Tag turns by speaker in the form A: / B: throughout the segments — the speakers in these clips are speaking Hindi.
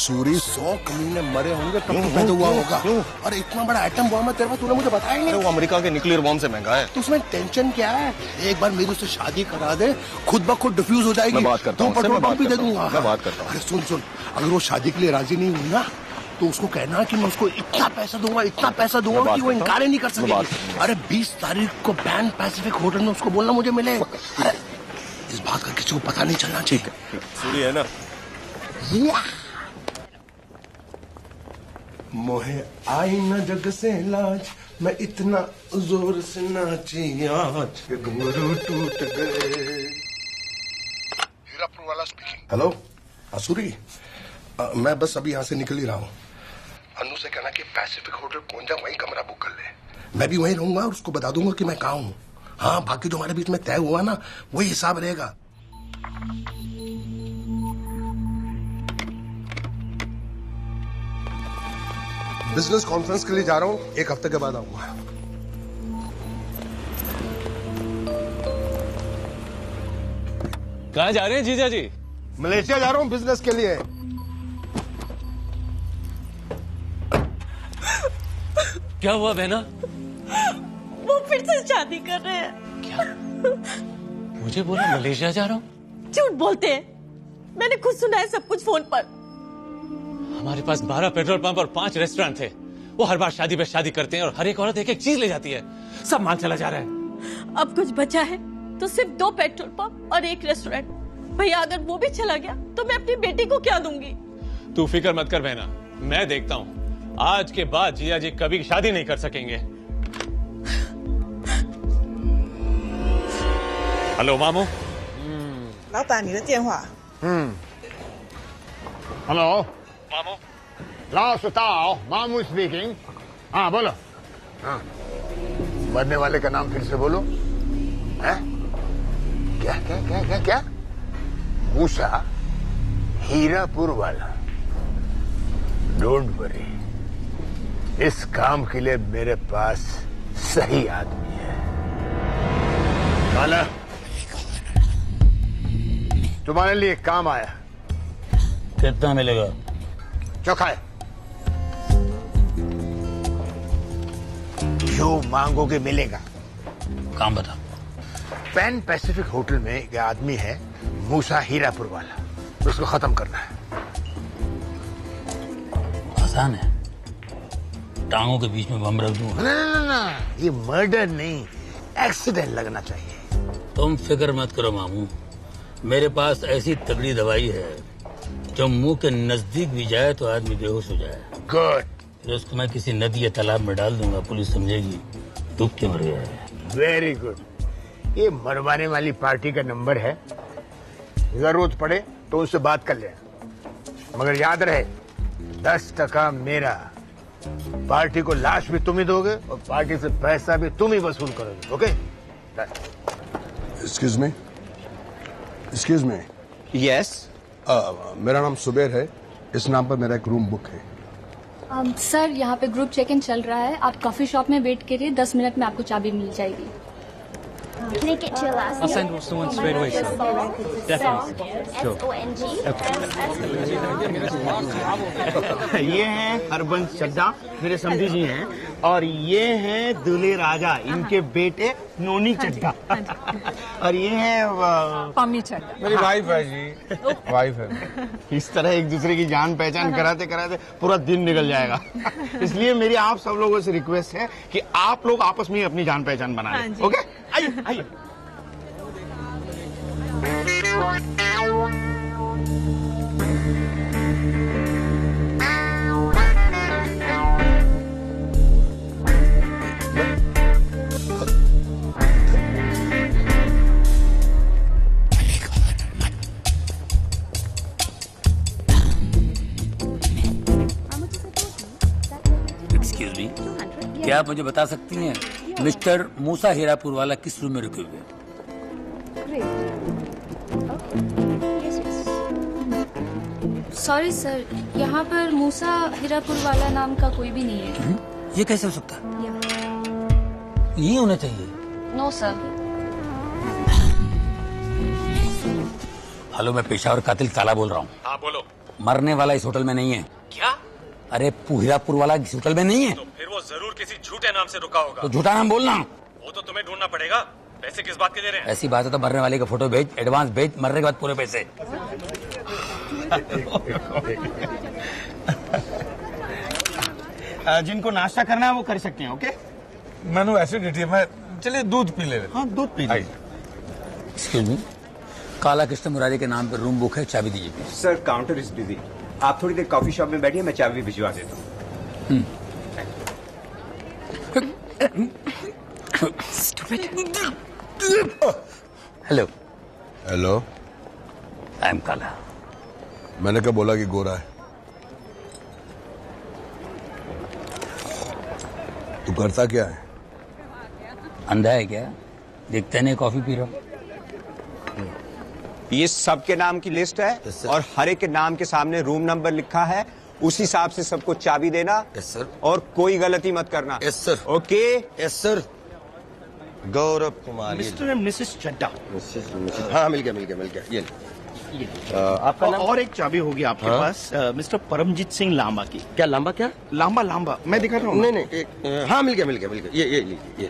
A: सूरी 100 कमीने मरे होंगे तब तो पैदा हुआ होगा। अरे इतना बड़ा एटम बॉम्ब है तेरे पास, तूने मुझे बताया ही नहीं।
B: वो अमेरिका के न्यूक्लियर बॉम्ब से महंगा है।
A: तो उसमें टेंशन क्या है? एक बार मेरी उससे शादी करा दे, खुद ब खुद डिफ्यूज हो जाएगी।
B: मैं बात करता हूँ,
A: पेट्रोल पंप भी दे दूंगा।
B: मैं बात करता हूँ।
A: अरे सुन, अगर वो शादी के लिए राजी नहीं हुई ना तो उसको कहना कि मैं उसको इतना पैसा दूंगा कि वो इनकार ही नहीं कर सकेगी। अरे 20 तारीख को पैन पैसिफिक होटल में उसको बोलना मुझे मिले। अरे इस बात का किसी को पता नहीं चलना चाहिए।
B: सूरी है ना?
A: मोहे आई न जग से लाज, मैं इतना जोर से नाची आज कि घुंघरू टूट गए। हीरापुर वाला स्पीकिंग। हेलो असूरी, मैं बस अभी यहाँ से निकल ही रहा हूँ। अनु से कहना कि पैसिफिक होटल पहुंच जा, वहीं कमरा बुक कर ले। मैं भी वहीं रहूंगा और उसको बता दूंगा कि मैं कहाँ हूँ। हाँ, बाकी जो हमारे बीच में तय हुआ ना वही हिसाब रहेगा। बिजनेस कॉन्फ्रेंस के लिए जा रहा हूँ, 1 हफ्ते के बाद आऊंगा।
C: कहाँ जा रहे हैं जीजा जी?
A: मलेशिया जा रहा हूँ बिजनेस के लिए।
C: क्या हुआ बहना?
D: वो फिर से शादी कर रहे हैं।
C: क्या? मुझे बोला मलेशिया जा रहा हूँ।
D: झूठ बोलते हैं, मैंने खुद सुना है सब कुछ फोन पर।
C: हमारे पास 12 पेट्रोल पंप और 5 रेस्टोरेंट थे। वो हर बार शादी पे शादी करते हैं और हर एक औरत एक एक चीज ले जाती है। सब माल चला जा रहा है।
D: अब कुछ बचा है तो सिर्फ 2 पेट्रोल पंप और 1 रेस्टोरेंट। भैया अगर वो भी चला गया तो मैं अपनी बेटी को क्या दूंगी?
C: तू फिक्र मत कर बहना, मैं देखता हूँ। आज के बाद जिया जी कभी शादी नहीं कर सकेंगे। हेलो मामू।
E: 老板，你的电话。
F: हेलो
C: मामू।
F: लाओ सुताओ, मामू स्पीकिंग। हाँ बोलो। हाँ, मरने वाले का नाम फिर से बोलो। हैं? क्या क्या क्या क्या क्या? मूसा हीरापुर वाला। डोंट वरी, इस काम के लिए मेरे पास सही आदमी है। काला, तुम्हारे लिए काम आया।
G: कितना मिलेगा?
F: चौखा है। जो मांगोगे मिलेगा।
G: काम बता।
F: पैन पैसिफिक होटल में एक आदमी है मूसा हीरापुर वाला, उसको खत्म करना है।
G: आसान है, टांगों के बीच में बम रख दूंगा।
F: ना, ये मर्डर नहीं, एक्सीडेंट लगना चाहिए।
G: तुम फिक्र मत करो मामू, मेरे पास ऐसी तगड़ी दवाई है जो मुंह के नजदीक भी जाए तो आदमी बेहोश हो जाए।
F: गुड।
G: फिर उसको मैं किसी नदी या तालाब में डाल दूंगा, पुलिस समझेगी डूब के मर गया है।
F: Very good. ये मरवाने वाली पार्टी का नंबर है, जरूरत पड़े तो उनसे बात कर लेना, मगर याद रहे 10% मेरा। पार्टी को लाश भी तुम ही दोगे और पार्टी से पैसा भी तुम ही वसूल करोगे। ओके?
A: Excuse me.
B: यस।
A: मेरा नाम सुबेर है, इस नाम पर मेरा एक रूम बुक है।
H: सर यहाँ पे ग्रुप चेक इन चल रहा है, आप कॉफी शॉप में वेट करिए, 10 मिनट में आपको चाबी मिल जाएगी।
I: Can I get your last
C: I'll
I: name?
C: send someone straight away, sir. Definitely. Sure.
I: SONG.
E: ये हैं हरबंस चड्डा, मेरे समझी जी हैं, और ये हैं दूल्हे राजा, इनके बेटे नोनी चड्डा। और ये हैं
D: पम्मी चड्डा।
B: मेरी वाइफ है जी, वाइफ है।
E: इस तरह एक दूसरे की जान पहचान कराते कराते पूरा दिन निकल जाएगा। इसलिए मेरी आप सब लोगों से रिक्वेस्ट है कि आप लोग आपस में ही अपनी जान पहचान बना लें। ओके? आइए आइए।
G: एक्सक्यूज मी, क्या आप मुझे बता सकती हैं मिस्टर मूसा हीरापुर वाला किस रूम में रुके हुए हैं?
H: सॉरी सर, यहाँ पर मूसा हीरापुर वाला नाम का कोई भी नहीं है।
G: ये कैसे हो सकता है? ये होना चाहिए।
H: No sir.
G: हेलो, मैं पेशावर कातिल काला बोल रहा हूँ।
C: हाँ बोलो।
J: मरने वाला इस होटल में नहीं है।
C: क्या?
J: अरे हीरापुर वाला इस होटल में नहीं है।
C: तो फिर वो जरूर किसी झूठे नाम से रुका होगा।
J: तो झूठा नाम बोलना।
C: वो तो तुम्हें ढूंढना पड़ेगा। पैसे किस बात के दे रहे हैं?
J: ऐसी बात है तो मरने वाले का फोटो भेज, एडवांस भेज, मरने के बाद पूरे पैसे।
E: जिनको नाश्ता करना है वो कर सकते हैं। ओके,
B: मैंने एसिडिटी है, मैं चलिए दूध पी ले।
E: हाँ दूध पी लीजिए।
J: एक्सक्यूज मी, काला कृष्ण मुरारी के नाम पर रूम बुक है, चाबी दीजिए please.
K: Sir counter is busy, आप थोड़ी देर कॉफी शॉप में बैठिए, मैं चाबी भिजवा देता हूँ।
J: हेलो
A: हेलो,
J: आई एम काला।
A: मैंने क्या बोला कि गोरा है? तू करता क्या है?
J: अंधा है क्या? देखते नहीं कॉफी पी रहा हूँ।
K: ये सबके नाम की लिस्ट है और हर एक के नाम के सामने रूम नंबर लिखा है, उस हिसाब से सबको चाबी देना।
B: Yes sir.
K: और कोई गलती मत करना।
B: Yes sir.
K: Okay.
B: Yes sir. Gaurav Kumar.
E: Mister and missus Chadda.
B: हाँ मिल गया ये
E: आपका और एक चाबी होगी आपके पास मिस्टर परमजीत सिंह लांबा की।
B: क्या लांबा? क्या
E: लांबा मैं दिखा रहा हूँ।
B: नहीं एक हाँ मिल गया ये लीजिए।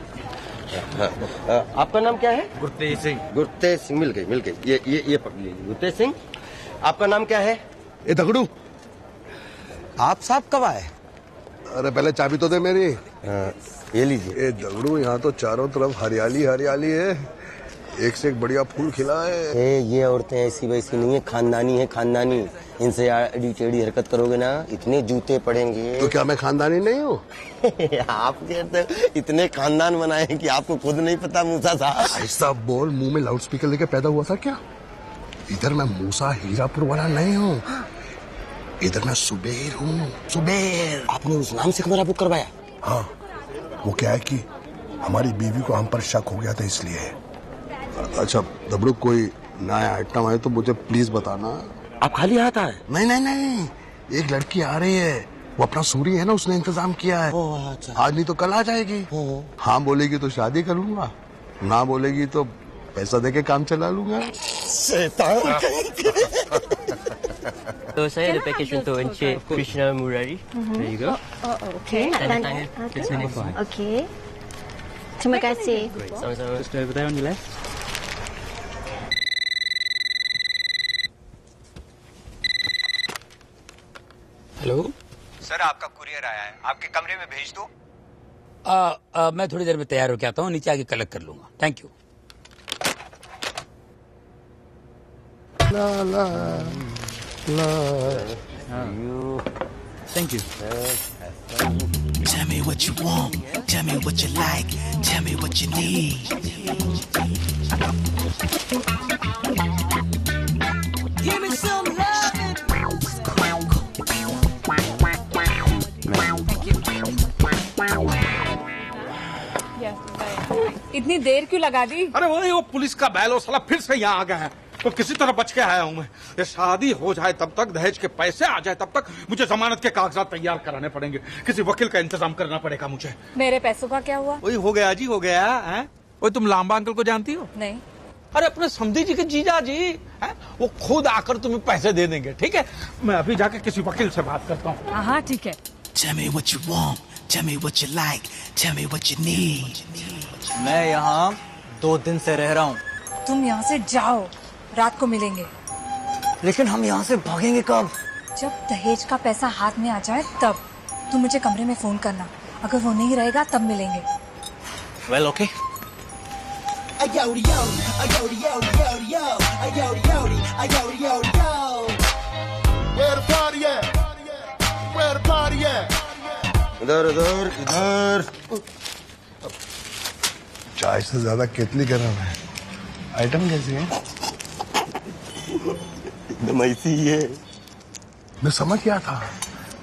B: आपका नाम क्या है? गुरतेज सिंह। मिल गई ये पकड़ लीजिए। गुरतेज सिंह, आपका नाम क्या है?
A: ए दगड़ू,
B: आप साहब कब आए?
A: अरे पहले चाबी तो दे मेरी।
B: ये लीजिए।
A: ए दगड़ू, यहाँ तो चारों तरफ हरियाली है, एक से एक बढ़िया फूल खिला है।
B: ये औरतें ऐसी वैसी नहीं है, खानदानी। इनसे आड़ी टेढ़ी हरकत करोगे ना, इतने जूते पड़ेंगे।
A: तो क्या मैं खानदानी नहीं हूँ?
B: आप कहते इतने खानदान बनाए कि आपको खुद नहीं पता मूसा साहब।
A: ऐसा बोल, मुंह में लाउड स्पीकर लेके पैदा हुआ था क्या? इधर मैं मूसा हीरापुर वाला नहीं हूँ, इधर मैं सुबेर हूँ। सुबेर।
B: आपने उस नाम से कमरा बुक करवाया?
A: हाँ, वो क्या है कि हमारी बीवी को हम पर शक हो गया था, इसलिए। अच्छा दबड़ू, कोई नया आइटम आए तो मुझे प्लीज बताना।
B: आप खाली हाथ आए?
A: नहीं, एक लड़की आ रही है, वो अपना सूरी है ना, उसने इंतजाम किया है।
B: अच्छा।
A: आज नहीं तो कल आ जाएगी। हाँ बोलेगी तो शादी कर लूंगा, ना बोलेगी तो पैसा देके काम चला लूंगा।
L: So saya ada package untuk Encik Krishna Murari. There you go.
I: Okay.
L: Tanda tangan. That's my name.
I: Okay. Terima kasih.
L: Sama-sama. Just over there on your left.
J: Hello
K: sir, आपका कुरियर आया है, आपके कमरे में भेज दो।
J: मैं थोड़ी देर में तैयार होके आता हूँ, नीचे आके कलेक्ट कर लूंगा। Thank you.
L: Thank you.
M: Tell me what you want, tell me what you like, tell me what you need. Give me some love.
N: इतनी देर क्यों लगा दी?
E: अरे वो पुलिस का बैलो साला फिर से यहाँ आ गया है, तो किसी तरह बच के आया हूँ मैं। ये शादी हो जाए तब तक, दहेज के पैसे आ जाए तब तक मुझे जमानत के कागजात तैयार कराने पड़ेंगे, किसी वकील का इंतजाम करना पड़ेगा मुझे।
N: मेरे पैसों का क्या हुआ?
E: वही हो गया जी, हो गया है। वो तुम लांबा अंकल को जानती हो?
N: नहीं।
E: अरे अपने समधी जी के जीजा जी हैं, वो खुद आकर तुम्हें पैसे दे देंगे। ठीक है, मैं अभी जाके किसी वकील से बात करता हूँ।
N: हाँ ठीक है।
M: Tell me what you want, tell me what you like, tell me what you need.
O: मैं यहाँ 2 दिन से रह रहा हूँ।
N: तुम यहाँ से जाओ, रात को मिलेंगे।
O: लेकिन हम यहाँ से भागेंगे कब?
N: जब दहेज का पैसा हाथ में आ जाए तब। तुम मुझे कमरे में फोन करना, अगर वो नहीं रहेगा तब मिलेंगे।
O: Well, okay.
A: Where the party at? Where the party at?
B: इधर।
A: चाय से ज्यादा केतली गरम है। आइटम कैसी है?
B: एकदम ऐसी ही है।
A: मैं समझ गया था,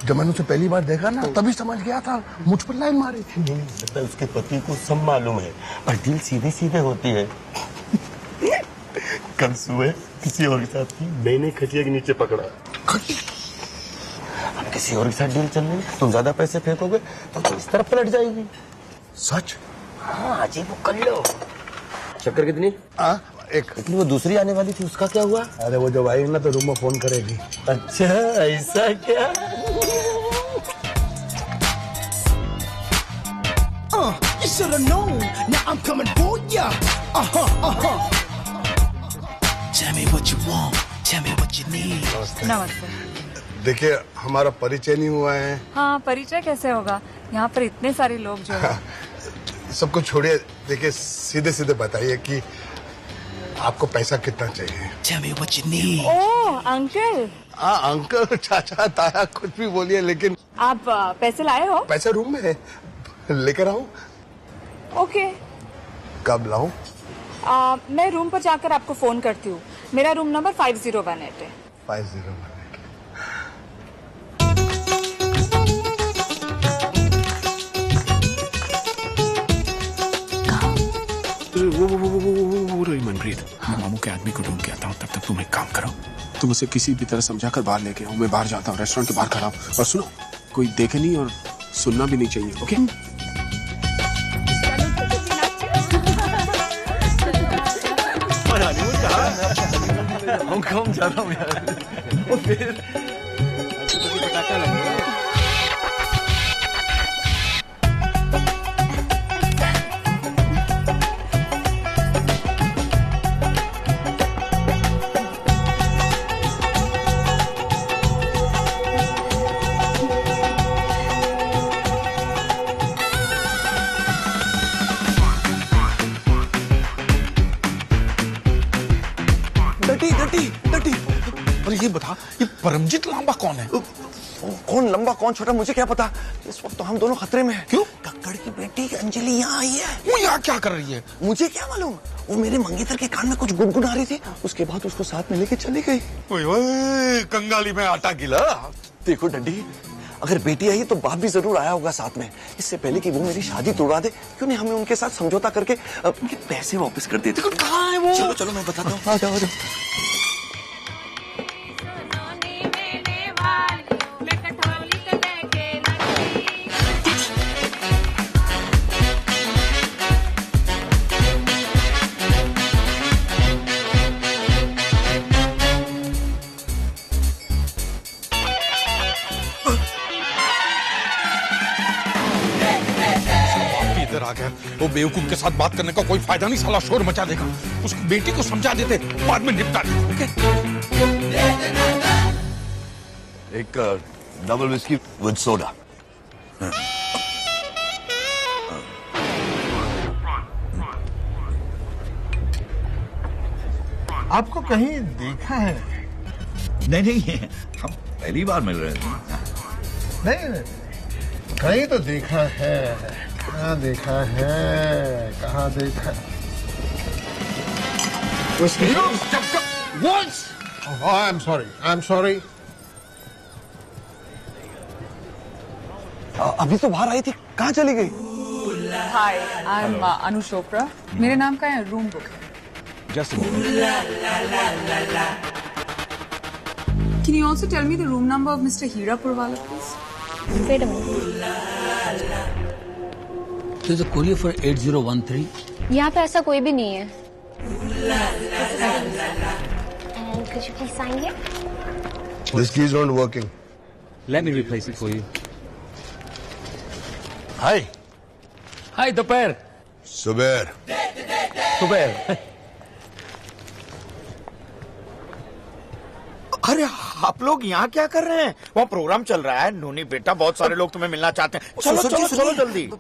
A: जब मैंने उसे पहली बार देखा ना, तभी समझ गया था, मुझ पर लाइन मारी।
B: लगता है उसके पति को सब मालूम है, पर दिल सीधे होती है। कल सुबह किसी और के साथ थी, मैंने खटिया के नीचे पकड़ा। अब किसी और के साथ डील चल रही, तुम ज्यादा पैसे फेंकोगे तो इस तरफ पलट जाएगी।
A: सच?
B: हाँ जी, वो कर लो। शक्कर कितनी?
F: एक।
B: लेकिन वो दूसरी आने वाली थी, उसका क्या हुआ?
F: अरे वो जब आएगी ना तो रूम में फोन करेगी।
B: अच्छा, ऐसा क्या?
M: You should have known. Now I'm coming for ya. Tell me what you want. Tell me what you need.
N: नमस्ते।
F: देखिए, हमारा परिचय नहीं हुआ है।
N: हाँ, परिचय कैसे होगा? यहाँ पर इतने सारे लोग जो हैं।
F: सबको छोड़िए, देखिए सीधे सीधे बताइए कि आपको पैसा कितना चाहिए?
M: Tell me what you need.
N: Oh, uncle.
F: हाँ, अंकल, चाचा, ताया, कुछ भी बोलिए, लेकिन
N: आप पैसे लाए हो?
F: पैसा रूम में है, लेकर आऊं?
N: ओके।
F: कब लाऊं?
N: मैं रूम पर जाकर आपको फोन करती हूँ। मेरा रूम नंबर 5018 है।
F: 5018।
P: वो रही मनप्रीत, मैं मामू के आदमी को ढूंढ के आता हूँ, तब तक तुम एक काम करो, तुम उसे किसी भी तरह समझाकर बाहर लेके आओ। मैं बाहर जाता हूँ, रेस्टोरेंट के बाहर खड़ा हूँ। और सुनो, कोई देखे नहीं और सुनना भी नहीं चाहिए, ओके?
O: हम जा रहा हूँ यार। और फिर पटाखा लगा।
E: ये बता, ये परमजीत लांबा कौन है?
K: कौन लंबा कौन छोटा मुझे क्या पता। इस वक्त तो हम दोनों खतरे में हैं।
E: क्यों?
K: कक्कड़ की बेटी अंजलि यहाँ आई है।
E: वो यहाँ क्या कर रही है?
K: मुझे क्या मालूम। वो मेरे मंगेतर के कान में कुछ गुनगुना रही थी, उसके बाद उसको साथ में लेके चली गई।
E: ओए, कंगाली में आटा गिला।
K: देखो डंडी, अगर बेटी आई तो बाप भी जरूर आया होगा साथ में। इससे पहले कि वो मेरी शादी तोड़ा दे, क्यों नहीं हमें उनके साथ समझौता करके उनके पैसे वापस कर देते।
E: कहाँ है वो?
K: चलो चलो मैं बताता हूँ। आ जाओ आ जाओ।
E: आ गया। वो बेवकूफ के साथ बात करने का कोई फायदा नहीं, साला शोर मचा देगा। उसकी बेटी को समझा देते, बाद में निपटा देते। ओके?
Q: एक डबल विस्की विद सोडा।
F: आपको कहीं देखा है?
Q: नहीं, हम पहली बार मिल रहे हैं।
F: नहीं, कहीं तो देखा है। कहाँ देखा है? कहाँ देखा? I'm sorry.
K: अभी तो बाहर आई थी, कहाँ चली गई?
R: हाय, आई एम अनु चोपड़ा। मेरे नाम का है रूम बुक है।
P: Just a moment.
R: Can you also tell me the room number of Mr. Hira Purwala, please?
I: Wait a minute.
J: There's a courier for 8013.
I: यहाँ पे ऐसा कोई भी नहीं है। And could you please sign here?
F: This key is not working.
C: Let me replace it for you.
F: Hi.
J: Hi, दोपहर।
F: सुबेर।
K: अरे आप लोग यहाँ क्या कर रहे हैं? वहाँ प्रोग्राम चल रहा है। नोनी बेटा, बहुत सारे लोग तुम्हें मिलना चाहते हैं। चलो जल्दी।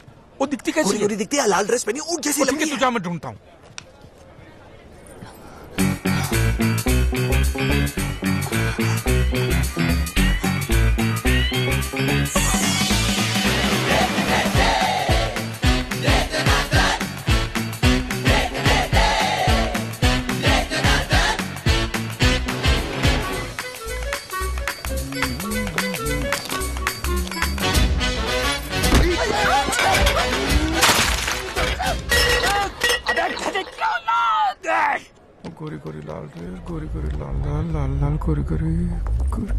E: वो दिखती कैसी है?
K: दिखती है, लाल ड्रेस पहनी, ऊँट जैसी लंबी है।
E: तुझे मैं ढूंढता हूँ। गोरी गोरी लाल रे, गोरी गोरी लाल लाल लाल लाल गोरी गोरी गोरी।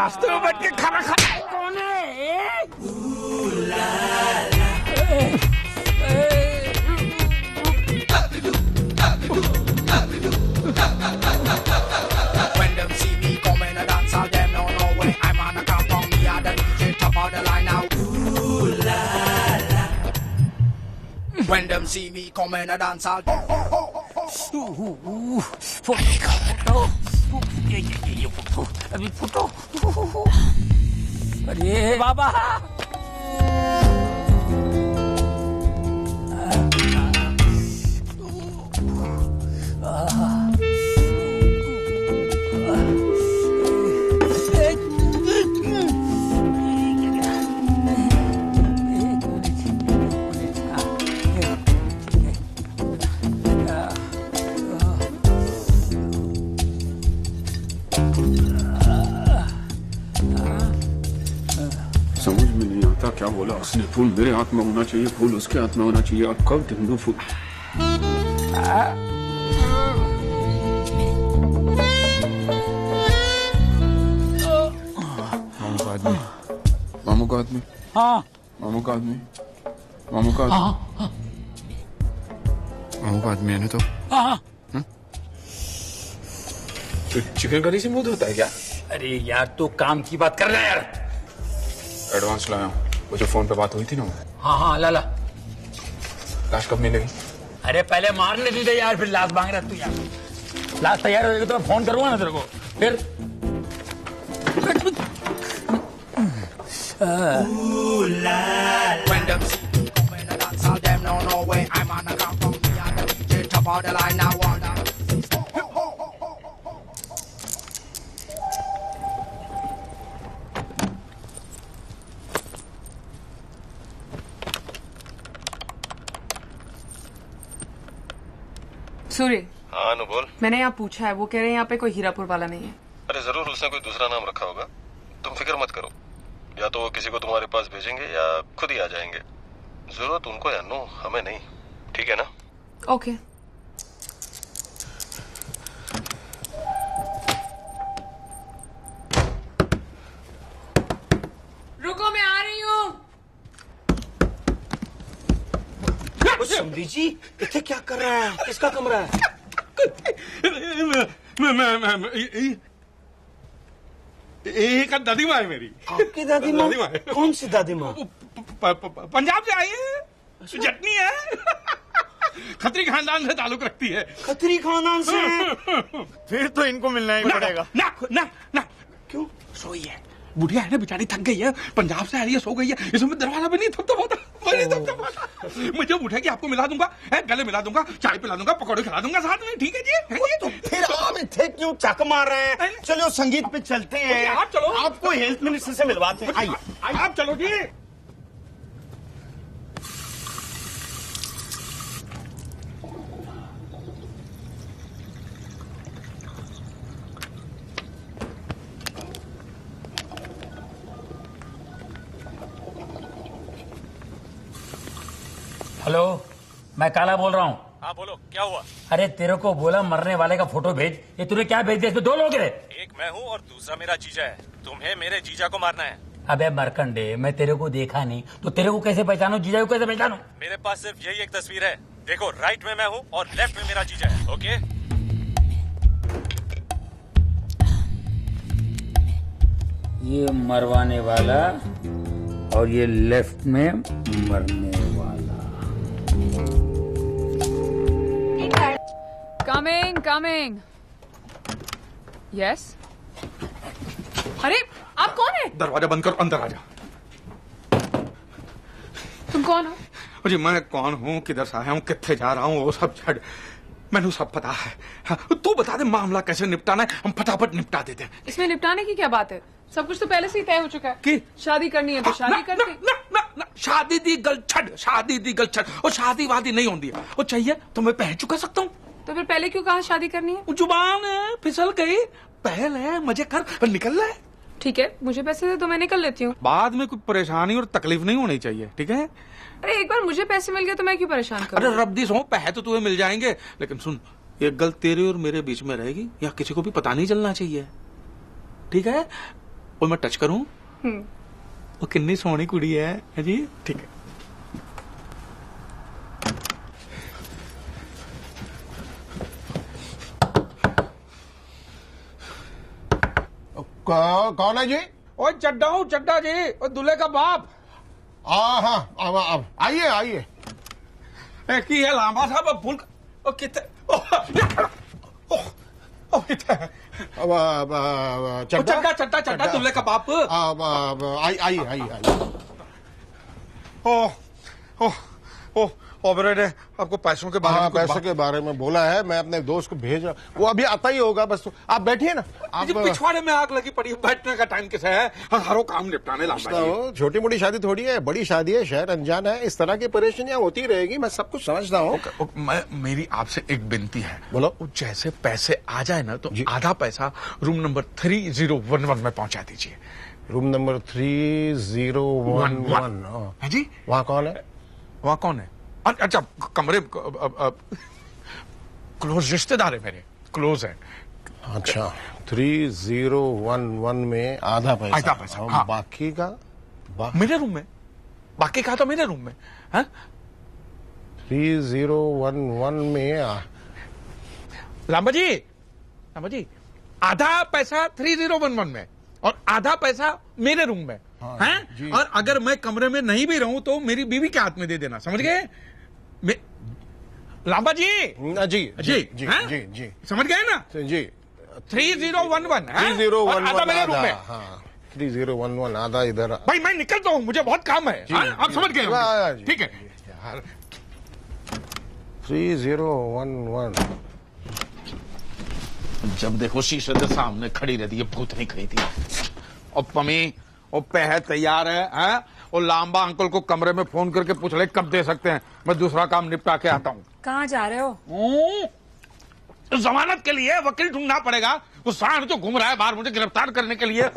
E: रास्ते में बैठ के खाना खाना कौन है?
M: When them see me coming a dance, all them know no way. I'm on a compound, me a the DJ, top of the line now. Ooh la la. When them see me coming a dance, all.
J: अभी फुटो। अरे बाबा
P: समझ में नहीं आता क्या बोला उसने। फूल मेरे हाथ में होना चाहिए, फूल उसके हाथ में होना चाहिए। और कब ढूंढूं फूल? मामू का आदमी, मामू का आदमी,
J: हाँ
P: मामू का आदमी, मामू का आदमी, मामू का आदमी है ना? तो चिकन करी से मुंह धोता है क्या?
J: अरे यार तू काम की बात कर रहा है यार।
P: एडवांस लाया हूँ, वो जो फोन पे बात हुई थी ना।
J: हाँ हाँ ला ला।
P: लाश कब मिलेगी?
J: अरे पहले मारने दी थे यार, फिर लाश मांग रहा तू यार। लाश तैयार हो जाएगी तो मैं फोन करूंगा ना तेरे को। फिर
M: When them see me coming a dance, all them know no way. I'm on a compound, me a the DJ, top of the line now.
R: सूर्य,
B: हाँ अनु बोल।
R: मैंने यहाँ पूछा है, वो कह रहे हैं यहाँ पे कोई हीरापुर वाला नहीं है।
B: अरे जरूर उसने कोई दूसरा नाम रखा होगा, तुम फिक्र मत करो। या तो वो किसी को तुम्हारे पास भेजेंगे या खुद ही आ जाएंगे। जरूरत उनको है अनु, हमें नहीं। ठीक है ना?
R: ओके। रुको मैं आ रही हूँ।
E: समझी जी इथे क्या कर रहा है? किसका कमरा है? एक दादी माँ है मेरी। आपकी दादी माँ? कौन सी दादी माँ? पंजाब से आई है, जटनी है। खत्री खानदान से ताल्लुक रखती है। खत्री खानदान से?
F: फिर तो इनको मिलना ही पड़ेगा।
E: ना ना ना, क्यों? सोई है, बुढ़िया है ना बेचारी, थक गई है, पंजाब से आ रही है, सो गई है, इसमें दरवाजा भी नहीं थपथपाता। मैं जब उठेगी आपको मिला दूंगा, गले मिला दूंगा, चाय पिला दूंगा, पकौड़े खिला दूंगा साथ में। ठीक है जी?
F: तो फिर आप थे क्यों चक मार रहे हैं? चलो संगीत पे चलते हैं।
E: आप चलो,
F: आपको हेल्थ मिनिस्टर से मिलवाते हैं। आइए
E: आप चलो जी।
J: हेलो, मैं काला बोल रहा हूँ।
C: हाँ बोलो, क्या हुआ?
J: अरे तेरे को बोला मरने वाले का फोटो भेज, ये तूने क्या भेज दिया? इसमें दो लोग हैं।
C: एक मैं हूँ और दूसरा मेरा जीजा है। तुम्हें मेरे जीजा को मारना है।
J: अबे मरकंडे, मैं तेरे को देखा नहीं तो तेरे को कैसे पहचानूं, जीजा को कैसे पहचानूं?
C: मेरे पास सिर्फ यही एक तस्वीर है। देखो, राइट में मैं हूँ और लेफ्ट में मेरा जीजा है। ओके?
J: ये मरवाने वाला और ये लेफ्ट में मरने वाला।
R: Coming coming. यस। अरे आप कौन है?
E: दरवाजा बंद करो, अंदर आ जा।
R: तुम कौन हो?
E: जी मैं कौन हूँ, किधर से आया हूँ, कितने जा रहा हूँ, वो सब छड़ मैंने सब पता है। हाँ, तू बता दे मामला कैसे निपटाना है, हम फटाफट निपटा देते हैं।
R: इसमें निपटाने की क्या बात है? सब कुछ तो पहले से ही तय हो चुका है कि शादी करनी है तो शादी करते।
E: ना, शादी दी गल छड़, शादी दी गल छड़, और शादी वादी नहीं होती है। वो चाहिए तो मैं पहल चुका सकता हूँ।
R: तो फिर पहले क्यों कहा शादी करनी है?
E: जुबान है, फिसल गई, पहल है, मजे कर, पर निकल रहा है।
R: ठीक है, मुझे पैसे दे तो मैं निकल लेती हूँ।
E: बाद में कोई परेशानी और तकलीफ नहीं होनी चाहिए, ठीक है?
R: अरे एक बार मुझे पैसे मिल गए तो मैं क्यों परेशान करूँ?
E: अरे रब्दी सो, पैसे तो तुम्हें मिल जाएंगे, लेकिन सुन, ये गल तेरे और मेरे बीच में रहेगी, या किसी को भी पता नहीं चलना चाहिए, ठीक है? वो मैं टच करूं? वो कितनी सोहनी कुड़ी है जी। ठीक है।
F: कौन है जी?
E: ओए चड्डा हूँ, चड्डा जी, और दूल्हे का बाप।
F: हाँ, आइए आइए।
E: एक ही है लांबा साहब, अब भूल चड्डा चड्डा दूल्हे का बाप।
F: आइए।
E: ऑपरेटर ने आपको पैसों के बारे में
F: पैसों के बारे में बोला है। मैं अपने दोस्त को भेज रहा, वो अभी आता ही होगा। बस आप बैठिए ना। आप
E: पिछवाड़े में आग लगी पड़ी, बैठने का टाइम किसे है? हजारों काम निपटाने लाऊंगा।
F: छोटी मोटी शादी थोड़ी है, बड़ी शादी है, शहर अनजान है, इस तरह की परेशानियां होती रहेगी। मैं सब कुछ समझता हूँ।
E: मेरी आपसे एक विनती है।
F: बोलो।
E: जैसे पैसे आ जाए ना तो आधा पैसा रूम नंबर 3011 में पहुंचा दीजिए।
F: रूम नंबर 3011
E: है जी।
F: वहाँ कौन है?
E: वहाँ कौन है? अच्छा, कमरे क्लोज रिश्तेदार है मेरे, क्लोज है।
F: अच्छा, 3011 में आधा पैसा।
E: हाँ।
F: बाकी का
E: मेरे रूम में, बाकी का तो मेरे रूम में।
F: 3011 में
E: लांबा जी, आधा पैसा 3011 में और आधा पैसा मेरे रूम में। हैं? और अगर मैं कमरे में नहीं भी रहूं तो मेरी बीवी के हाथ में दे देना, समझ गए? लांबा जी
F: जी
E: समझ गए ना जी। 3011 आधा मेरे रूम में।
F: 3011 आधा इधर।
E: भाई मैं निकलता हूँ, मुझे बहुत काम है। आप समझ गए? ठीक है।
F: 3011
E: जब देखो शीशे के सामने खड़ी रहती है, भूत नहीं खरीदी। और पमी वो पह तैयार है? और लांबा अंकल को कमरे में फोन करके पूछ ले कब दे सकते हैं, मैं दूसरा काम निपटा के आता हूँ।
R: कहाँ जा रहे हो?
E: जमानत के लिए वकील ढूंढना पड़ेगा। वो सांड जो घूम रहा है बाहर मुझे गिरफ्तार करने के लिए।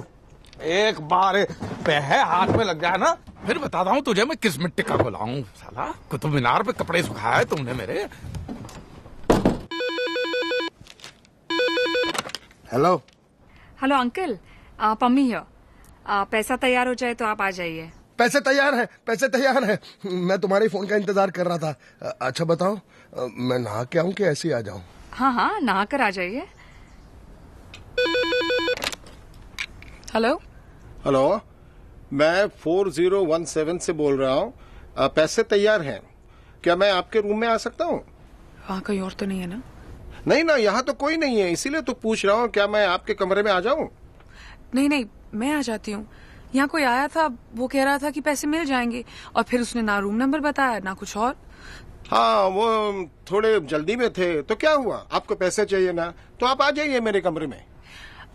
E: एक बार पह हाथ में लग जाए ना, फिर बताता हूँ तुझे मैं किस मिट्टी का बुलाऊं। साला कुतुब मीनार पे कपड़े सुखाया है तुमने मेरे।
R: Hello uncle, Pammi here. पैसा तैयार हो जाए तो आप आ जाइए।
A: पैसे तैयार है। मैं तुम्हारे फोन का इंतजार कर रहा था। अच्छा बताओ, मैं नहा के आऊं कि ऐसे ही आ जाऊं?
R: हाँ, नहा कर आ जाइए।
F: हेलो, मैं 4017 से बोल रहा हूँ। पैसे तैयार हैं, क्या मैं आपके रूम में आ सकता हूँ?
R: वहाँ कोई और तो नहीं है ना?
F: नहीं ना, यहाँ तो कोई नहीं है, इसीलिए तो पूछ रहा हूँ, क्या मैं आपके कमरे में आ जाऊँ?
R: नहीं, मैं आ जाती हूँ। यहाँ कोई आया था, वो कह रहा था कि पैसे मिल जाएंगे, और फिर उसने ना रूम नंबर बताया ना कुछ और।
F: हाँ, वो थोड़े जल्दी में थे, तो क्या हुआ? आपको पैसे चाहिए ना, तो आप आ जाइए मेरे कमरे में।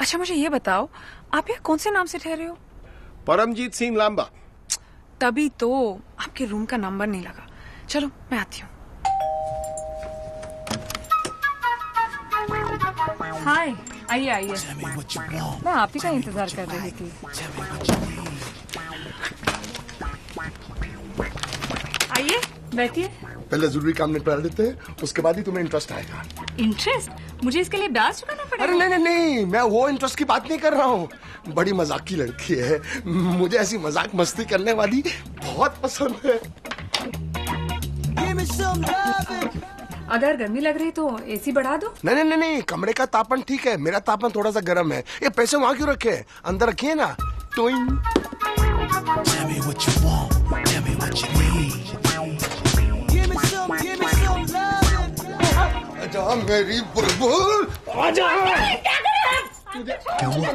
R: अच्छा मुझे ये बताओ, आप यहाँ कौन से नाम से ठहरे हो?
F: परमजीत सिंह लांबा।
R: तभी तो आपके रूम का नंबर नहीं लगा। चलो मैं आती हूँ। हाय, आइए। मैं आप ही का इंतजार कर रही थी। आइए बैठिए।
A: पहले जरूरी काम निपटा लेते हैं, उसके बाद ही तुम्हें इंटरेस्ट आएगा।
R: इंटरेस्ट? मुझे इसके लिए ब्याज चुकाना पड़ेगा?
A: अरे नहीं, मैं वो इंटरेस्ट की बात नहीं कर रहा हूँ। बड़ी मजाकी लड़की है, मुझे ऐसी मजाक मस्ती करने वाली बहुत पसंद है।
R: अगर गर्मी लग रही तो एसी बढ़ा दो।
A: नहीं, कमरे का तापमान ठीक है, मेरा तापमान थोड़ा सा गर्म है। ये पैसे वहाँ क्यों रखे हैं? अंदर रखिए ना। आजा मेरी बुलबुल, आजा। क्या हुआ?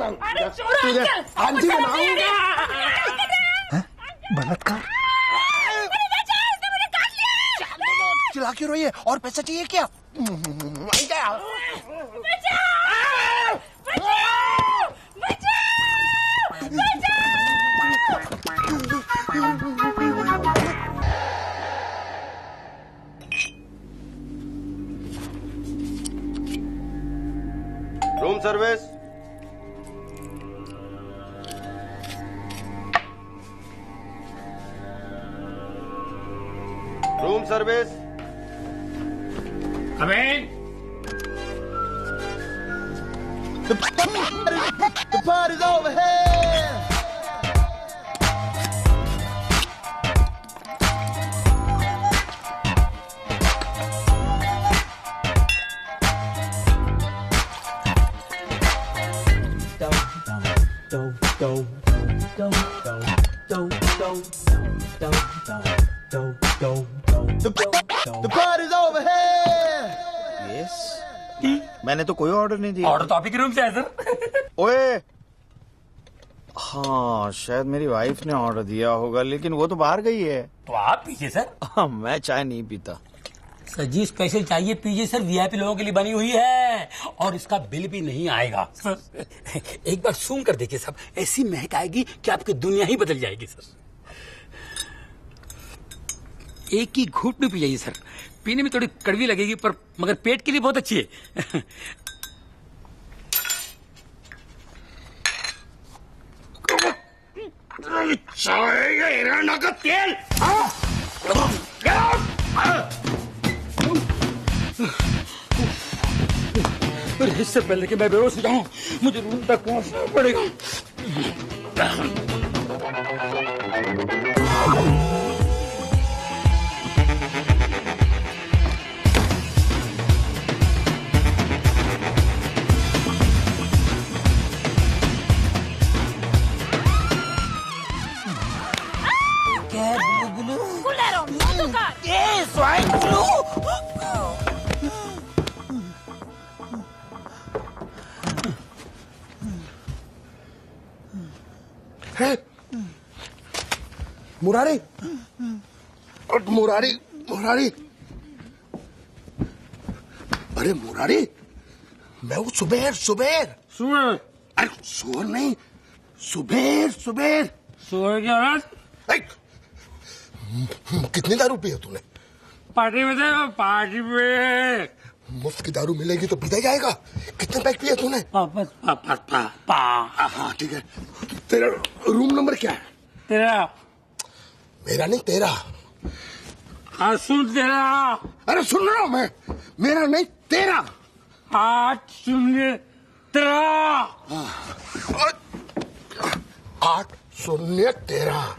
A: आंटी बनाऊंगा। बलात्कार? चिल्ला क्यों रही है? और पैसा चाहिए क्या?
B: Room service. Room service.
J: Come in.
M: The party's over here.
S: The party's over here. Yes. मैंने तो कोई ऑर्डर नहीं दिया।
J: ऑर्डर तो आप ही के रूम से है सर।
S: ओए, हाँ शायद मेरी वाइफ ने ऑर्डर दिया होगा, लेकिन वो तो बाहर गई है।
J: तो आप पीजिए सर।
S: हाँ, मैं चाय नहीं पीता।
J: सर जी स्पेशल चाहिए पीजिए सर, वीआईपी लोगों के लिए बनी हुई है और इसका बिल भी नहीं आएगा सर। एक बार सूंघ कर देखिए साहब, ऐसी महक आएगी कि आपकी दुनिया ही बदल जाएगी सर। एक ही घूंट में पी जाइए सर, पीने में थोड़ी कड़वी लगेगी पर मगर पेट के लिए बहुत अच्छी है।
E: चाय या हिरण्य का तेल।
J: इससे पहले कि मैं बेहोश हो जाऊं मुझे रूम तक पहुंचना पड़ेगा। Swine flu.
A: मुरारी, मुरारी, मुरारी, अरे मुरारी, मैं हूँ सुबेर, सुबेर।
J: सुबेर?
A: अरे सुबेर नहीं, सुबेर, सुबेर।
J: सुबेर क्या बात?
A: कितनी दारू पी है तूने?
J: पार्टी में थे, पार्टी में।
A: मुफ्त की दारू मिलेगी तो पीता जाएगा। कितने पैक पिए तूने? हाँ ठीक है। तेरा रूम नंबर क्या है?
J: तेरा।
A: मेरा नहीं तेरा।
J: हाँ सुन तेरा।
A: अरे सुन रहा हूँ मैं, मेरा नहीं तेरा।
J: आठ शून्य तेरा।
A: 8 शून्य 13।